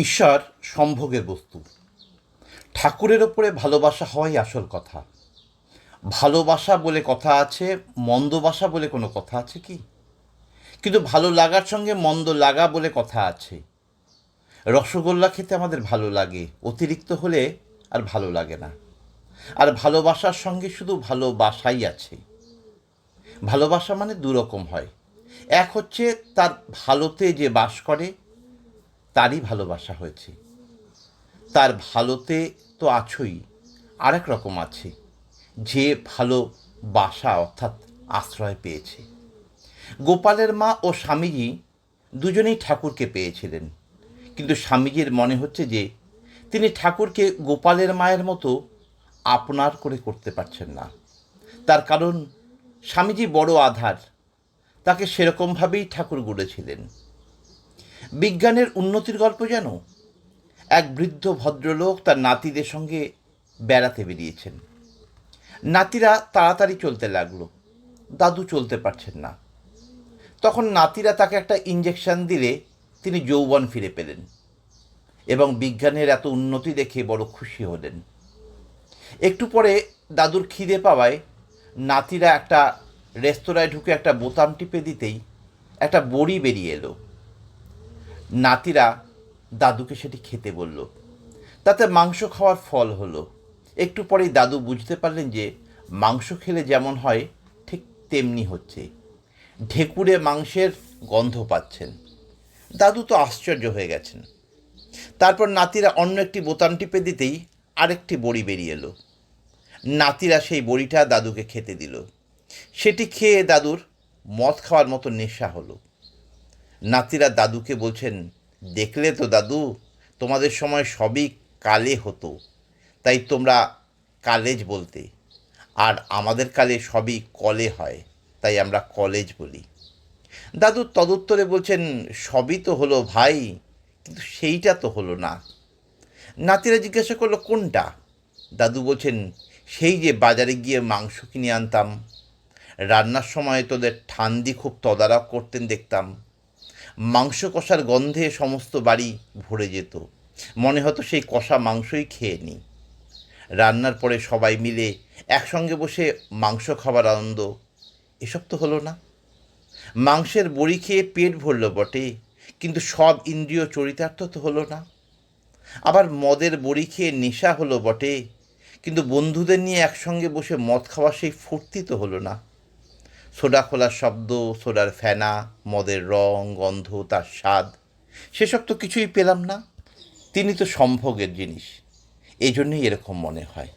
ঈশ্বর সম্ভোগের বস্তু। ঠাকুরের ওপরে ভালোবাসা হওয়াই আসল কথা। ভালোবাসা বলে কথা আছে, মন্দবাসা বলে কোনো কথা আছে কি? কিন্তু ভালো লাগার সঙ্গে মন্দ লাগা বলে কথা আছে। রসগোল্লা খেতে আমাদের ভালো লাগে, অতিরিক্ত হলে আর ভালো লাগে না। আর ভালোবাসার সঙ্গে শুধু ভালোবাসাই আছে। ভালোবাসা মানে দুরকম হয়। এক হচ্ছে তার ভালোতে যে বাস করে তারই ভালোবাসা হয়েছে। তার ভালোতে তো আছোই, আরেক রকম আছে যে ভালোবাসা অর্থাৎ আশ্রয় পেয়েছে। গোপালের মা ও স্বামীজি দুজনেই ঠাকুরকে পেয়েছিলেন, কিন্তু স্বামীজির মনে হচ্ছে যে তিনি ঠাকুরকে গোপালের মায়ের মতো আপনার করে করতে পারছেন না। তার কারণ স্বামীজি বড় আধার, তাকে সেরকমভাবেই ঠাকুর গড়েছিলেন। বিজ্ঞানের উন্নতির গল্প যেন এক বৃদ্ধ ভদ্রলোক তার নাতিদের সঙ্গে বেড়াতে বেরিয়েছেন। নাতিরা তাড়াতাড়ি চলতে লাগলো, দাদু চলতে পারছেন না। তখন নাতিরা তাকে একটা ইঞ্জেকশন দিলে তিনি যৌবন ফিরে পেলেন এবং বিজ্ঞানের এত উন্নতি দেখে বড় খুশি হলেন। একটু পরে দাদুর খিদে পাওয়ায় নাতিরা একটা রেস্তোরাঁয় ঢুকে একটা বোতাম টিপে দিতেই একটা বড়ি বেরিয়ে এলো। নাতিরা দাদুকে সেটি খেতে বলল, তাতে মাংস খাওয়ার ফল হলো। একটু পরেই দাদু বুঝতে পারলেন যে মাংস খেলে যেমন হয় ঠিক তেমনি হচ্ছে। ঢেকুরে মাংসের গন্ধ পাচ্ছেন। দাদু তো আশ্চর্য হয়ে গেছেন। তারপর নাতিরা অন্য একটি বোতাম টিপে দিতেই আরেকটি বড়ি বেরিয়ে এলো। নাতিরা সেই বড়িটা দাদুকে খেতে দিল। সেটি খেয়ে দাদুর মদ খাওয়ার মতো নেশা হলো। নাতিরা দাদুকে বলছেন, দেখলে তো দাদু, তোমাদের সময় সবই কালে হতো, তাই তোমরা কালেজ বলতে, আর আমাদের কালে সবই কলে হয়, তাই আমরা কলেজ বলি। দাদু তদুত্তরে বলছেন, সবই তো হলো ভাই, কিন্তু সেইটা তো হলো না। নাতিরা জিজ্ঞাসা করলো, কোনটা? দাদু বলছেন, সেই যে বাজারে গিয়ে মাংস কিনে আনতাম, রান্নার সময় তোদের ঠান্দি খুব তদারক করতেন দেখতাম, মাংস কষার গন্ধে সমস্ত বাড়ি ভরে যেত, মনে হতো সেই কষা মাংসই খেয়ে নিই। রান্নার পরে সবাই মিলে একসঙ্গে বসে মাংস খাবার আনন্দ, এসব তো হলো না। মাংসের বড়ি খেয়ে পেট ভরল বটে, কিন্তু সব ইন্দ্রিয় চরিতার্থ তো হলো না। আবার মদের বড়ি খেয়ে নেশা হলো বটে, কিন্তু বন্ধুদের নিয়ে একসঙ্গে বসে মদ খাওয়া সেই ফুর্তি তো হলো না। সোডা খোলার শব্দ, সোডার ফেনা, মদের রং, গন্ধ, তার স্বাদ, সেসব তো কিছুই পেলাম না। তিনি তো সম্ভোগের জিনিস, এই জন্যই এরকম মনে হয়।